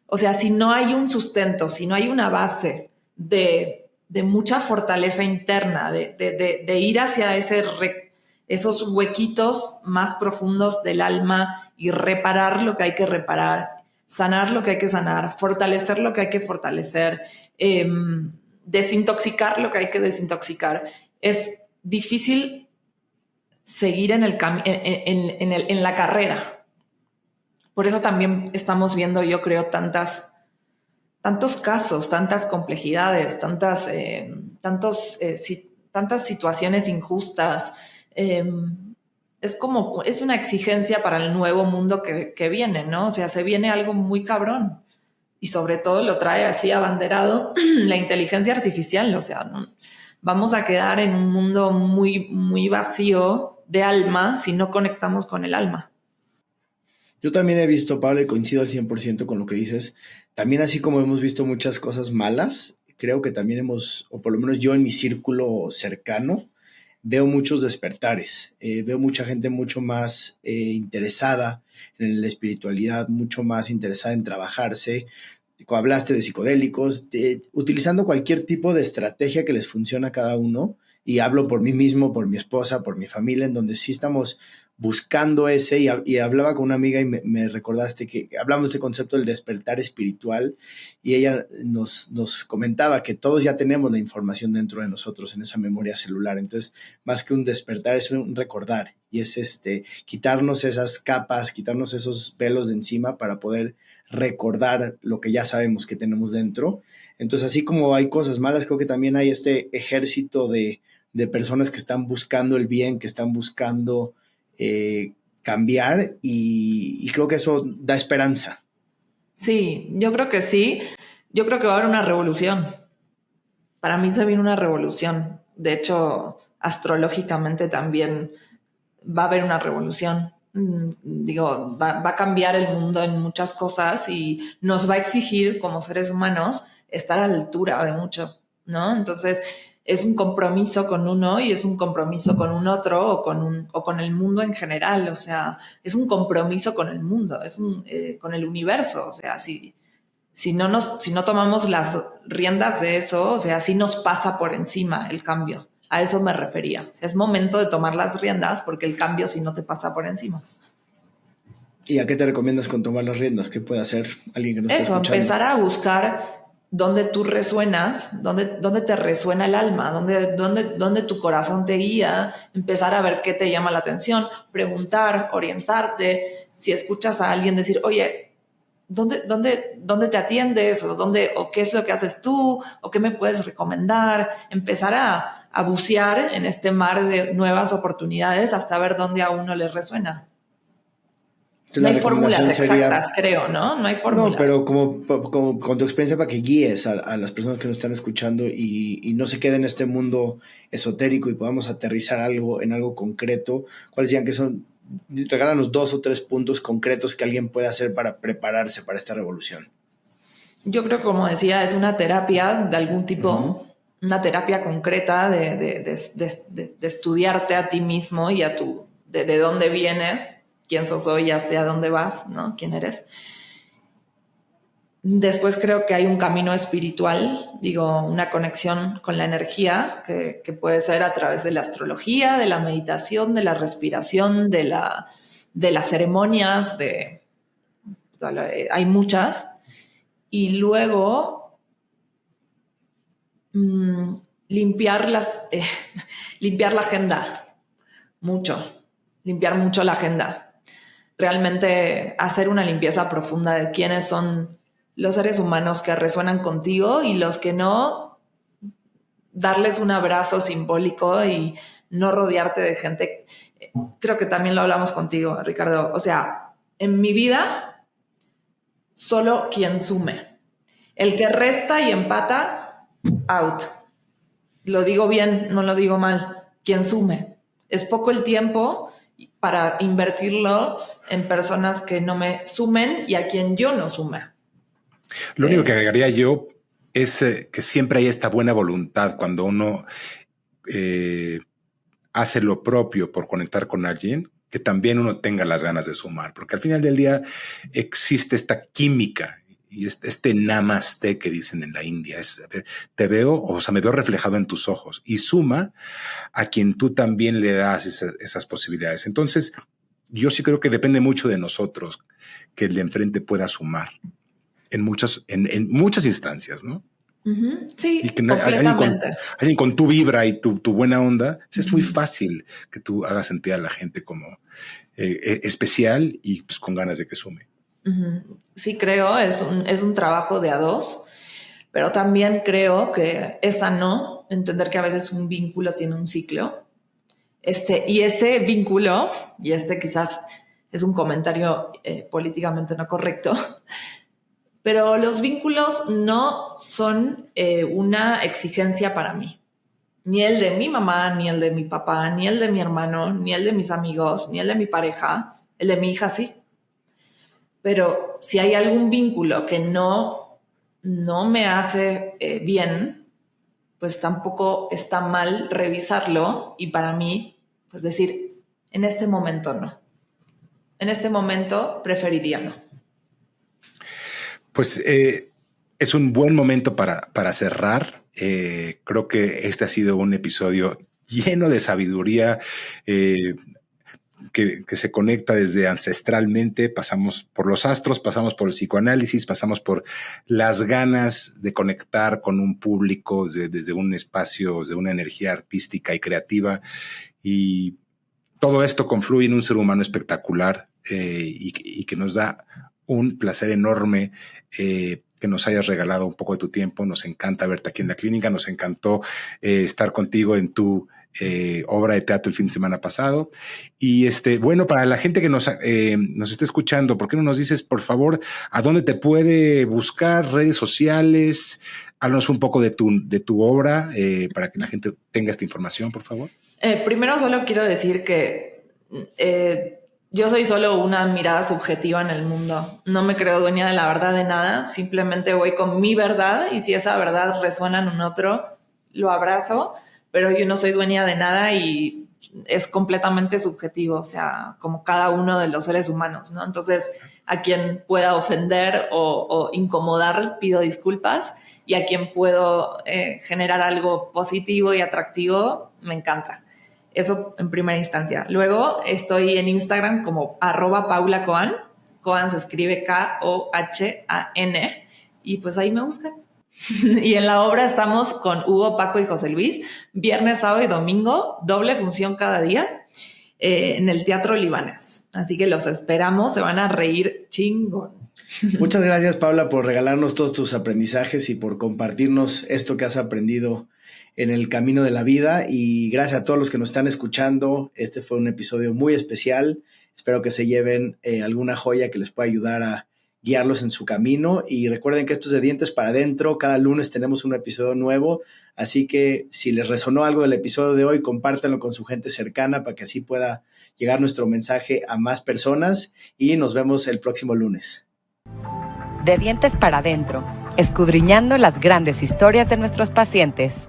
o sea, si no hay un sustento, si no hay una base de mucha fortaleza interna, de ir hacia esos huequitos más profundos del alma y reparar lo que hay que reparar, sanar lo que hay que sanar, fortalecer lo que hay que fortalecer, desintoxicar lo que hay que desintoxicar. Es difícil seguir en la carrera. Por eso también estamos viendo, yo creo, tantos casos, tantas complejidades, tantas situaciones injustas. Es una exigencia para el nuevo mundo que viene, ¿no? O sea, se viene algo muy cabrón y sobre todo lo trae así abanderado la inteligencia artificial. O sea, ¿no? Vamos a quedar en un mundo muy, muy vacío de alma si no conectamos con el alma. Yo también he visto, Pablo, y coincido al 100% con lo que dices. También, así como hemos visto muchas cosas malas, creo que también o por lo menos yo en mi círculo cercano, veo muchos despertares. Veo mucha gente mucho más interesada en la espiritualidad, mucho más interesada en trabajarse. Hablaste de psicodélicos, utilizando cualquier tipo de estrategia que les funcione a cada uno, y hablo por mí mismo, por mi esposa, por mi familia, en donde sí estamos buscando ese, y hablaba con una amiga y me recordaste que hablamos de este concepto del despertar espiritual, y ella nos comentaba que todos ya tenemos la información dentro de nosotros en esa memoria celular. Entonces, más que un despertar, es un recordar, y es quitarnos esas capas, quitarnos esos velos de encima para poder recordar lo que ya sabemos que tenemos dentro. Entonces, así como hay cosas malas, creo que también hay este ejército de personas que están buscando el bien, que están buscando cambiar, y creo que eso da esperanza. Sí, yo creo que sí. Yo creo que va a haber una revolución. Para mí se viene una revolución. De hecho, astrológicamente también va a haber una revolución. Digo, va a cambiar el mundo en muchas cosas y nos va a exigir como seres humanos estar a la altura de mucho, ¿no? Entonces, es un compromiso con uno y es un compromiso con un otro o con el mundo en general. O sea, es un compromiso con el mundo, con el universo. O sea, si no tomamos las riendas de eso, o sea, sí nos pasa por encima el cambio. A eso me refería. O sea, es momento de tomar las riendas porque el cambio sí no te pasa por encima. ¿Y a qué te recomiendas con tomar las riendas? ¿Qué puede hacer alguien que no está escuchando? Eso, empezar a buscar dónde tú resuenas, dónde te resuena el alma, dónde tu corazón te guía, empezar a ver qué te llama la atención, preguntar, orientarte. Si escuchas a alguien decir, oye, ¿dónde te atiendes? ¿O qué es lo que haces tú? ¿O qué me puedes recomendar? Empezar a bucear en este mar de nuevas oportunidades hasta ver dónde a uno le resuena. No hay fórmulas exactas, creo, ¿no? No hay fórmulas. No, pero como con tu experiencia, para que guíes a las personas que nos están escuchando y no se quede en este mundo esotérico y podamos aterrizar en algo concreto, ¿cuáles dirían que son? Regálanos 2 o 3 puntos concretos que alguien puede hacer para prepararse para esta revolución. Yo creo, como decía, es una terapia de algún tipo, una terapia concreta de estudiarte a ti mismo y de dónde vienes, quién sos hoy, hacia dónde vas, ¿no? ¿Quién eres? Después creo que hay un camino espiritual, una conexión con la energía que puede ser a través de la astrología, de la meditación, de la respiración, de las ceremonias, hay muchas. Y luego limpiar la agenda, limpiar mucho la agenda. Realmente hacer una limpieza profunda de quiénes son los seres humanos que resuenan contigo y los que no, darles un abrazo simbólico y no rodearte de gente. Creo que también lo hablamos contigo, Ricardo. O sea, en mi vida, solo quien sume. El que resta y empata, out. Lo digo bien, no lo digo mal. Quien sume. Es poco el tiempo para invertirlo en personas que no me sumen y a quien yo no sume. Lo único que agregaría yo es que siempre hay esta buena voluntad cuando uno hace lo propio por conectar con alguien, que también uno tenga las ganas de sumar, porque al final del día existe esta química y este namaste que dicen en la India, te veo, o sea, me veo reflejado en tus ojos, y suma a quien tú también le das esas posibilidades. Entonces, yo sí creo que depende mucho de nosotros que el de enfrente pueda sumar en muchas instancias, ¿no? Uh-huh. Sí, y que completamente. Alguien con tu vibra y tu buena onda, es muy fácil que tú hagas sentir a la gente como especial y pues con ganas de que sume. Uh-huh. Sí, creo, es un trabajo de a dos, pero también creo que es sano entender que a veces un vínculo tiene un ciclo. Y ese vínculo, y quizás es un comentario políticamente no correcto, pero los vínculos no son una exigencia para mí. Ni el de mi mamá, ni el de mi papá, ni el de mi hermano, ni el de mis amigos, ni el de mi pareja. El de mi hija sí. Pero si hay algún vínculo que no me hace bien, pues tampoco está mal revisarlo y para mí, pues decir, en este momento no. En este momento preferiría no. Pues es un buen momento para cerrar. Creo que este ha sido un episodio lleno de sabiduría, que se conecta desde ancestralmente. Pasamos por los astros, pasamos por el psicoanálisis, pasamos por las ganas de conectar con un público desde un espacio, de una energía artística y creativa. Y todo esto confluye en un ser humano espectacular, y que nos da un placer enorme que nos hayas regalado un poco de tu tiempo. Nos encanta verte aquí en la clínica, nos encantó estar contigo en tu obra de teatro el fin de semana pasado. Y bueno, para la gente que nos esté escuchando, ¿por qué no nos dices, por favor, a dónde te puede buscar, redes sociales? Háblanos un poco de tu obra, para que la gente tenga esta información, por favor. Primero solo quiero decir que yo soy solo una mirada subjetiva en el mundo. No me creo dueña de la verdad de nada. Simplemente voy con mi verdad, y si esa verdad resuena en un otro, lo abrazo, pero yo no soy dueña de nada y es completamente subjetivo, o sea, como cada uno de los seres humanos, ¿no? Entonces, a quien pueda ofender o incomodar, pido disculpas, y a quien puedo generar algo positivo y atractivo, me encanta. Eso en primera instancia. Luego estoy en Instagram como @PaulaKohan. Kohan se escribe Kohan, y pues ahí me buscan. Y en la obra estamos con Hugo, Paco y José Luis, viernes, sábado y domingo, doble función cada día, en el Teatro Libanes. Así que los esperamos, se van a reír chingón. Muchas gracias, Paula, por regalarnos todos tus aprendizajes y por compartirnos esto que has aprendido en el camino de la vida. Y gracias a todos los que nos están escuchando. Este fue un episodio muy especial. Espero que se lleven alguna joya que les pueda ayudar a guiarlos en su camino. Y recuerden que esto es de Dientes para Adentro. Cada lunes tenemos un episodio nuevo. Así que si les resonó algo del episodio de hoy, compártanlo con su gente cercana para que así pueda llegar nuestro mensaje a más personas. Y nos vemos el próximo lunes. De Dientes para Adentro, escudriñando las grandes historias de nuestros pacientes.